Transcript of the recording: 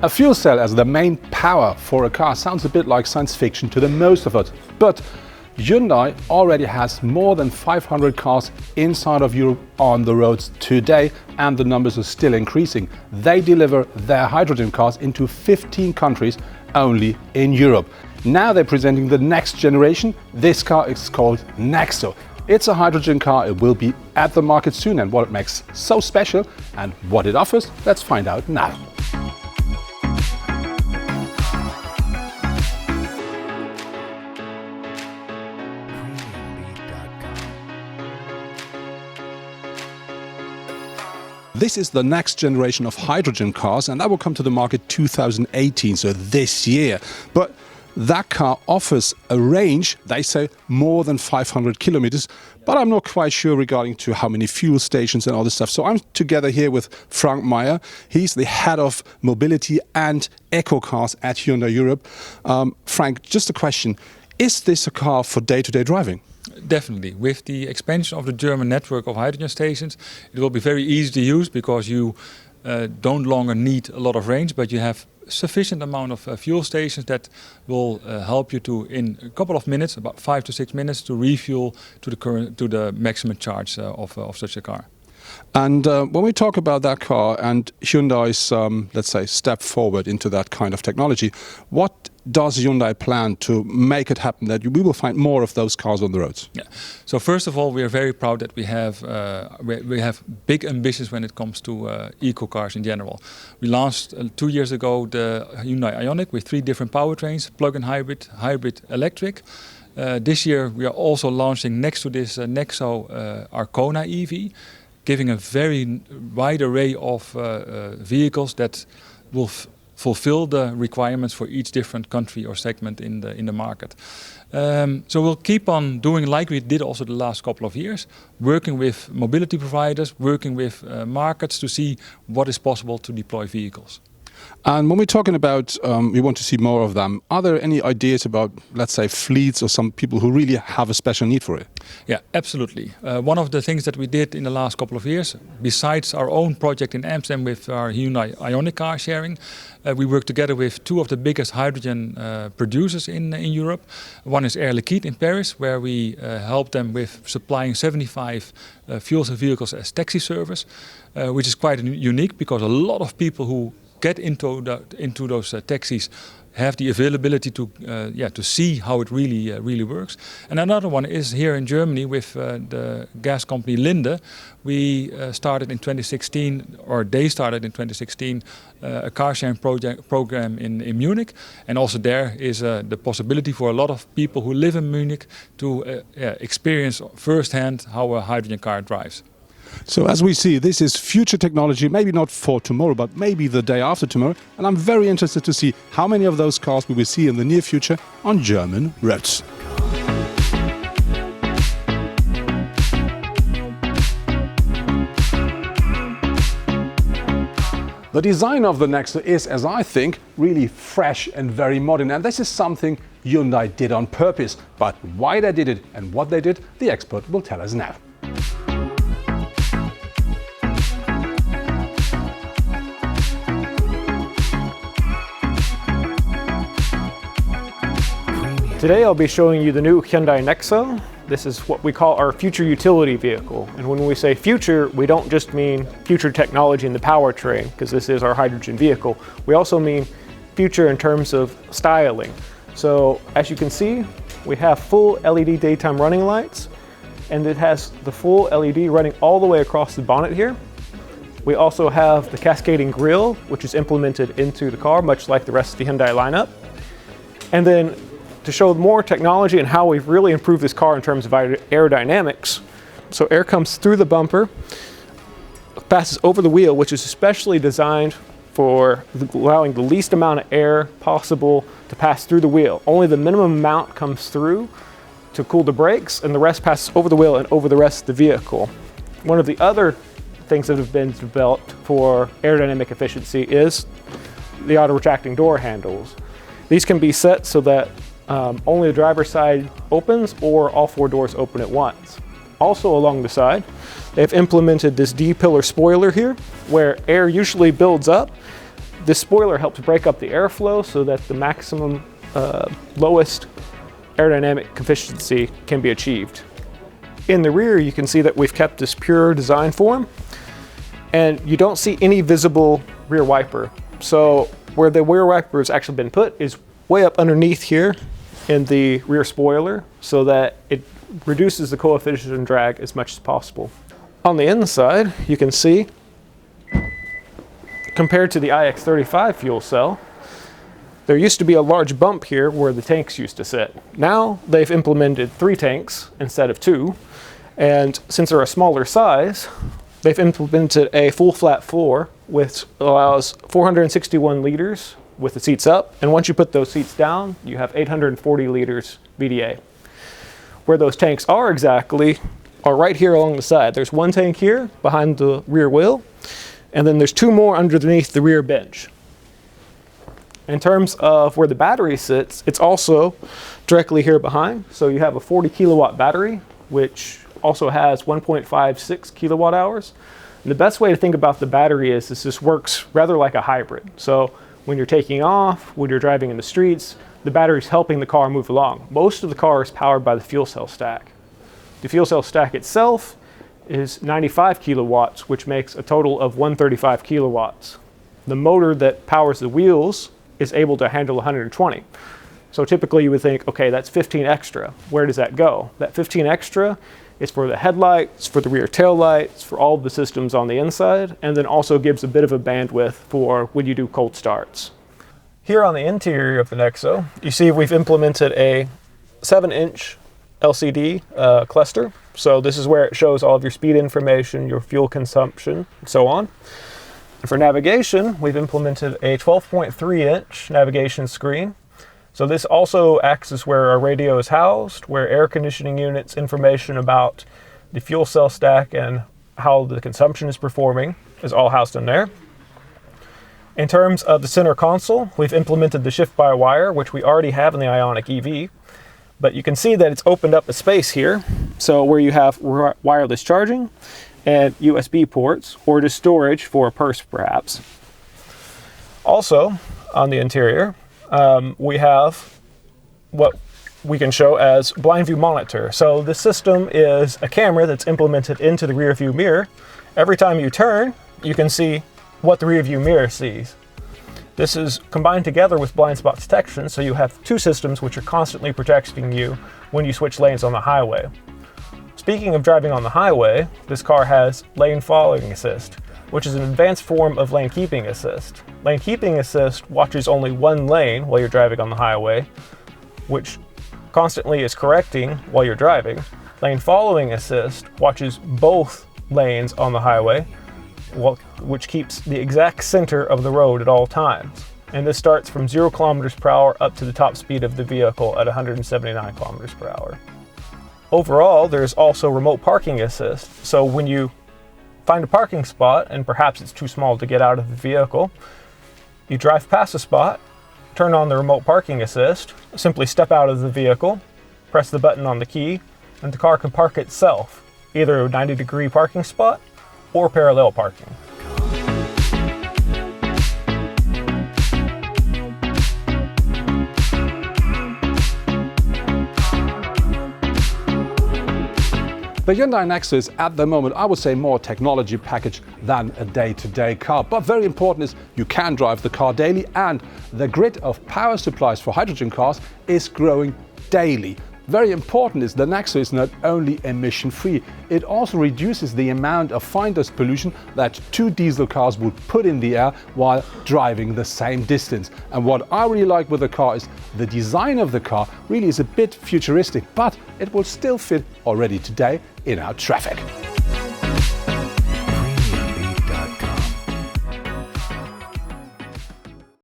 A fuel cell as the main power for a car sounds a bit like science fiction to the most of us, but Hyundai already has more than 500 cars inside of Europe on the roads today, and the numbers are still increasing. They deliver their hydrogen cars into 15 countries only in Europe. Now they're presenting the next generation. This car is called Nexo. It's a hydrogen car. It will be at the market soon, and what it makes so special and what it offers, let's find out now. This is the next generation of hydrogen cars, and that will come to the market 2018, so this year. But that car offers a range, they say, more than 500 kilometers, but I'm not quite sure regarding to how many fuel stations and all this stuff. So I'm together here with Frank Meyer. He's the head of mobility and eco cars at Hyundai Europe. Frank, just a question. Is this a car for day-to-day driving? Definitely. With the expansion of the German network of hydrogen stations, it will be very easy to use because you don't longer need a lot of range, but you have sufficient amount of fuel stations that will help you to, in a couple of minutes, about 5 to 6 minutes, to refuel to the maximum charge of such a car. And when we talk about that car and Hyundai's, let's say, step forward into that kind of technology, what does Hyundai plan to make it happen that we will find more of those cars on the roads? Yeah. So first of all, we are very proud that we have big ambitions when it comes to eco cars in general. We launched 2 years ago the Hyundai Ioniq with 3 different powertrains: plug-in hybrid, hybrid electric. This year we are also launching next to this Nexo Arcona EV, giving a very wide array of vehicles that will fulfill the requirements for each different country or segment in the market. So we'll keep on doing like we did also the last couple of years, working with mobility providers, working with markets to see what is possible to deploy vehicles. And when we're talking about we want to see more of them, are there any ideas about, let's say, fleets or some people who really have a special need for it? Yeah, absolutely. One of the things that we did in the last couple of years, besides our own project in Amsterdam with our Hyundai Ioniq car sharing, we worked together with 2 of the biggest hydrogen producers in Europe. One is Air Liquide in Paris, where we help them with supplying 75 fuel cell vehicles as taxi service, which is quite unique because a lot of people who get into those taxis have the availability to see how it really works. And another one is here in Germany with the gas company Linde. We started in 2016, or they started in 2016, a car sharing program in Munich, and also there is the possibility for a lot of people who live in Munich to experience firsthand how a hydrogen car drives. So as we see, this is future technology, maybe not for tomorrow, but maybe the day after tomorrow. And I'm very interested to see how many of those cars we will see in the near future on German roads. The design of the Nexo is, as I think, really fresh and very modern. And this is something Hyundai did on purpose. But why they did it and what they did, the expert will tell us now. Today I'll be showing you the new Hyundai Nexo. This is what we call our future utility vehicle. And when we say future, we don't just mean future technology in the powertrain, because this is our hydrogen vehicle. We also mean future in terms of styling. So as you can see, we have full LED daytime running lights, and it has the full LED running all the way across the bonnet here. We also have the cascading grille, which is implemented into the car, much like the rest of the Hyundai lineup. And then to show more technology and how we've really improved this car in terms of aerodynamics. So air comes through the bumper, passes over the wheel, which is especially designed for allowing the least amount of air possible to pass through the wheel. Only the minimum amount comes through to cool the brakes, and the rest passes over the wheel and over the rest of the vehicle. One of the other things that have been developed for aerodynamic efficiency is the auto-retracting door handles. These can be set so that only the driver's side opens or all 4 doors open at once. Also along the side, they've implemented this D-pillar spoiler here, where air usually builds up, This spoiler helps break up the airflow so that the maximum lowest aerodynamic efficiency can be achieved. In the rear, you can see that we've kept this pure design form, and you don't see any visible rear wiper. So where the rear wiper has actually been put is way up underneath here in the rear spoiler, so that it reduces the coefficient of drag as much as possible. On the inside, you can see, compared to the iX35 fuel cell, there used to be a large bump here where the tanks used to sit. Now they've implemented 3 tanks instead of 2, and since they're a smaller size, they've implemented a full flat floor which allows 461 liters with the seats up, and once you put those seats down, you have 840 liters VDA. Where those tanks are exactly are right here along the side. There's 1 tank here behind the rear wheel, and then there's 2 more underneath the rear bench. In terms of where the battery sits, it's also directly here behind. So you have a 40 kilowatt battery, which also has 1.56 kilowatt hours. And the best way to think about the battery is this works rather like a hybrid. So when you're taking off, when you're driving in the streets, the battery's helping the car move along. Most of the car is powered by the fuel cell stack. The fuel cell stack itself is 95 kilowatts, which makes a total of 135 kilowatts. The motor that powers the wheels is able to handle 120. So typically you would think, okay, that's 15 extra. Where does that go? That 15 extra is for the headlights, for the rear tail lights, for all of the systems on the inside, and then also gives a bit of a bandwidth for when you do cold starts. Here on the interior of the Nexo, you see we've implemented a 7-inch LCD cluster. So this is where it shows all of your speed information, your fuel consumption, and so on. And for navigation, we've implemented a 12.3-inch navigation screen. So this also acts as where our radio is housed, where air conditioning units, information about the fuel cell stack and how the consumption is performing is all housed in there. In terms of the center console, we've implemented the shift-by-wire, which we already have in the Ioniq EV. But you can see that it's opened up a space here, so where you have wireless charging and USB ports, or just storage for a purse perhaps. Also, on the interior, we have what we can show as blind view monitor. So this system is a camera that's implemented into the rear view mirror. Every time you turn, you can see what the rear view mirror sees. This is combined together with blind spot detection, so you have 2 systems which are constantly protecting you when you switch lanes on the highway. Speaking of driving on the highway, this car has lane following assist, which is an advanced form of lane keeping assist. Lane keeping assist watches only 1 lane while you're driving on the highway, which constantly is correcting while you're driving. Lane following assist watches both lanes on the highway, which keeps the exact center of the road at all times. And this starts from 0 kilometers per hour up to the top speed of the vehicle at 179 kilometers per hour. Overall, there's also remote parking assist. So when you find a parking spot, and perhaps it's too small to get out of the vehicle, you drive past a spot, turn on the remote parking assist, simply step out of the vehicle, press the button on the key, and the car can park itself, either a 90-degree parking spot or parallel parking. The Hyundai Nexo is at the moment, I would say, more technology package than a day-to-day car. But very important is you can drive the car daily, and the grid of power supplies for hydrogen cars is growing daily. Very important is the Nexo is not only emission-free, it also reduces the amount of fine dust pollution that 2 diesel cars would put in the air while driving the same distance. And what I really like with the car is the design of the car really is a bit futuristic, but it will still fit already today in our traffic.